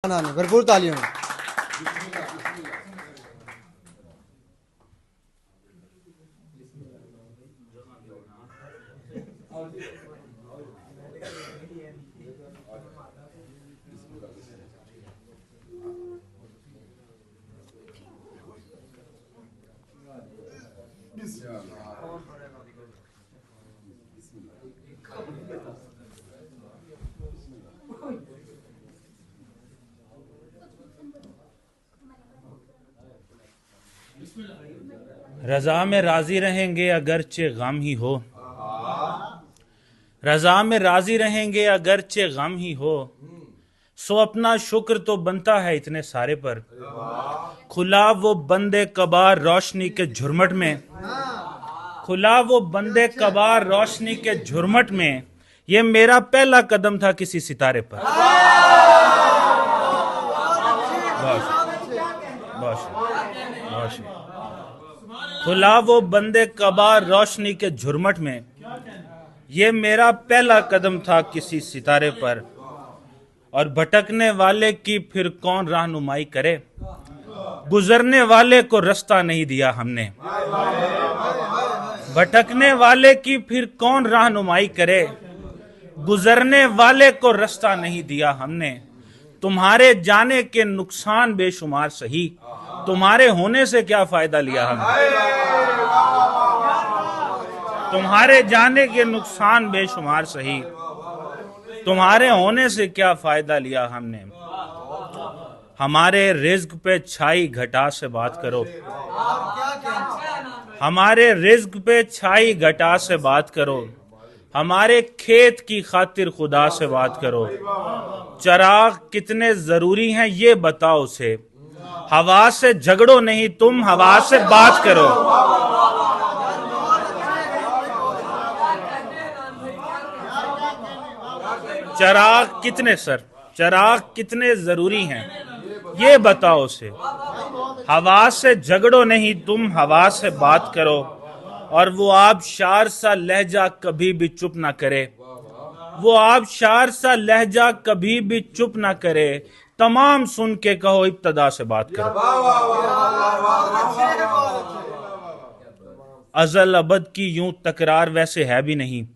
भरपूर तालियों। रज़ा में राज़ी रहेंगे अगरचे गम ही हो, रज़ा में राज़ी रहेंगे अगरचे गम ही हो, सो अपना शुक्र तो बनता है इतने सारे पर। खुला वो बंदे कबार रोशनी के झुरमट में, खुला वो बंदे कबार रोशनी के झुरमट में, ये मेरा पहला कदम था किसी सितारे पर। खुला वो बंदे कबार रोशनी के झुरमट में, ये मेरा पहला कदम था किसी सितारे पर। और भटकने वाले की फिर कौन रहनुमाई करे, गुजरने वाले को रास्ता नहीं दिया हमने। भटकने वाले की फिर कौन रहनुमाई करे, गुजरने वाले को रास्ता नहीं दिया हमने। तुम्हारे जाने के नुकसान बेशुमार सही, तुम्हारे होने से क्या फायदा लिया हमने। तुम्हारे जाने के नुकसान बेशुमार सही, तुम्हारे होने से क्या फायदा लिया हमने। हमारे रिज्क पे छाई घटा से बात करो, हमारे रिज्क पे छाई घटा से बात करो, हमारे खेत की खातिर खुदा से बात करो। चिराग कितने जरूरी हैं ये बताओ उसे, हवा से झगड़ो नहीं तुम हवा से बात करो। चिराग कितने जरूरी हैं ये बताओ उसे, हवा से झगड़ो नहीं तुम हवा से बात करो। और वो आबशार सा लहजा कभी भी चुप ना करे, वो आबशार सा लहजा कभी भी चुप ना करे। तमाम सुन के कहो इब्तदा से बात करो। अजल अबद की यूं तकरार वैसे है भी नहीं,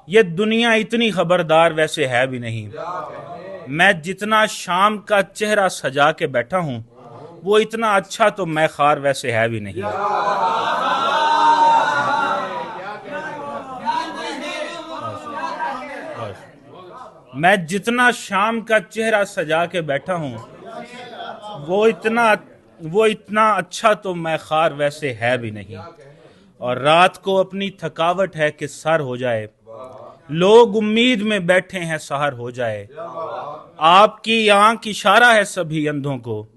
ये दुनिया इतनी खबरदार वैसे है भी नहीं। मैं जितना शाम का चेहरा सजा के बैठा हूं, वो इतना अच्छा तो मैं खार वैसे है भी नहीं। मैं जितना शाम का चेहरा सजा के बैठा हूं, वो इतना अच्छा तो मैं खार वैसे है भी नहीं। और रात को अपनी थकावट है कि सर हो जाए, लोग उम्मीद में बैठे हैं सहर हो जाए। आपकी आंख इशारा है सभी अंधों को,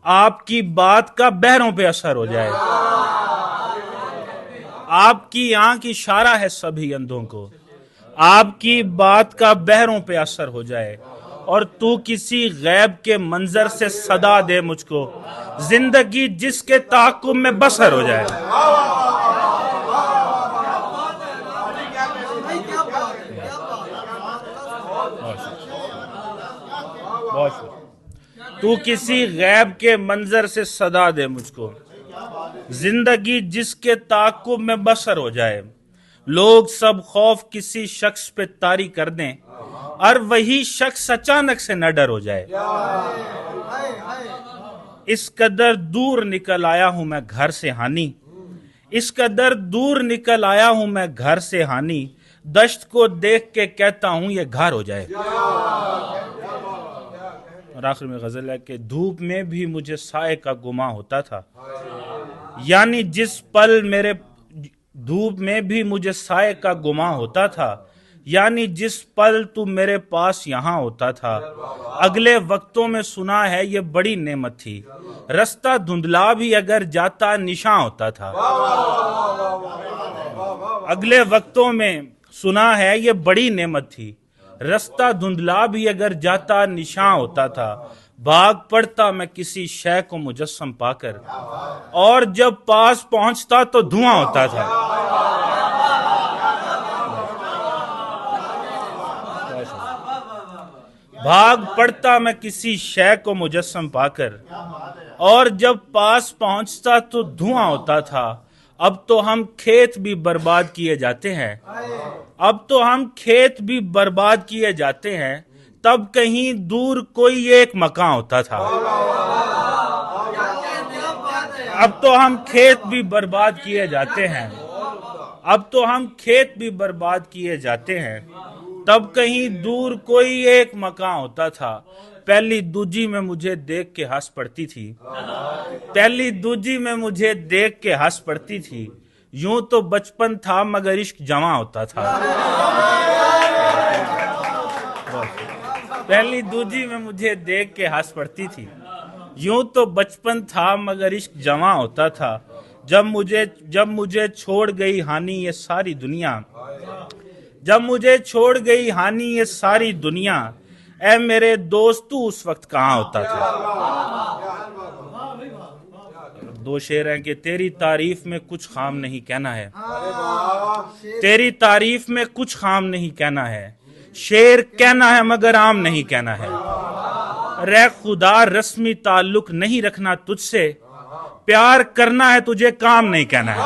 आपकी बात का बहरों पे असर हो जाए। आपकी आंख इशारा है सभी अंधों को, आपकी बात का बहरों पे असर हो जाए। और तू किसी गैब के मंजर से सदा दे मुझको, जिंदगी जिसके ताक़ुब में बसर हो जाए। तू किसी गैब के मंजर से सदा दे मुझको, जिंदगी जिसके ताक़ुब में बसर हो जाए। लोग सब खौफ किसी शख्स पे तारी कर दें, और वही शख्स अचानक से न डर हो जाए। इस कदर दूर निकल आया हूं मैं घर से हानि, इस कदर दूर निकल आया हूं मैं घर से हानि। दश्त को देख के कहता हूं ये घर हो जाए। और आखिर में गजल है कि धूप में भी मुझे साए का गुमा होता था, यानी जिस पल मेरे धूप में भी मुझे साए का गुमा होता था, यानी जिस पल तू मेरे पास यहाँ होता था। अगले वक्तों में सुना है ये बड़ी नेमत थी, रास्ता धुंधला भी अगर जाता निशान होता था। अगले वक्तों में सुना है ये बड़ी नेमत थी, रास्ता धुंधला भी अगर जाता निशान होता था। भाग पड़ता मैं किसी शय को मुजस्सम पाकर, और जब पास पहुंचता तो धुआं होता था। भाग पड़ता मैं किसी शय को मुजस्सम पाकर, और जब पास पहुंचता तो धुआं होता था। अब तो हम खेत भी बर्बाद किए जाते हैं, अब तो हम खेत भी बर्बाद किए जाते हैं, तब कहीं दूर कोई एक मकान होता था। अब तो हम खेत भी बर्बाद किए जाते हैं, अब तो हम खेत भी बर्बाद किए जाते हैं, तब कहीं दूर कोई एक मकान होता था। पहली दूजी में मुझे देख के हंस पड़ती थी, पहली दूजी में मुझे देख के हंस पड़ती थी। यूं तो बचपन था मगर इश्क जवां होता था। पहली दूजी में मुझे देख के हंस पड़ती थी। यूं तो बचपन था मगर इश्क जवां होता था। जब मुझे छोड़ गई हानि ये सारी दुनिया, जब मुझे छोड़ गई हानि ये सारी दुनिया, ऐ मेरे दोस्त तू उस वक्त कहाँ होता था। दो शेर हैं कि तेरी तारीफ में कुछ खाम नहीं कहना है, तेरी तारीफ में कुछ खाम नहीं कहना है, शेर कहना है मगर आम नहीं कहना है। रे खुदा रस्मी ताल्लुक नहीं रखना तुझसे, प्यार करना है तुझे काम नहीं कहना है।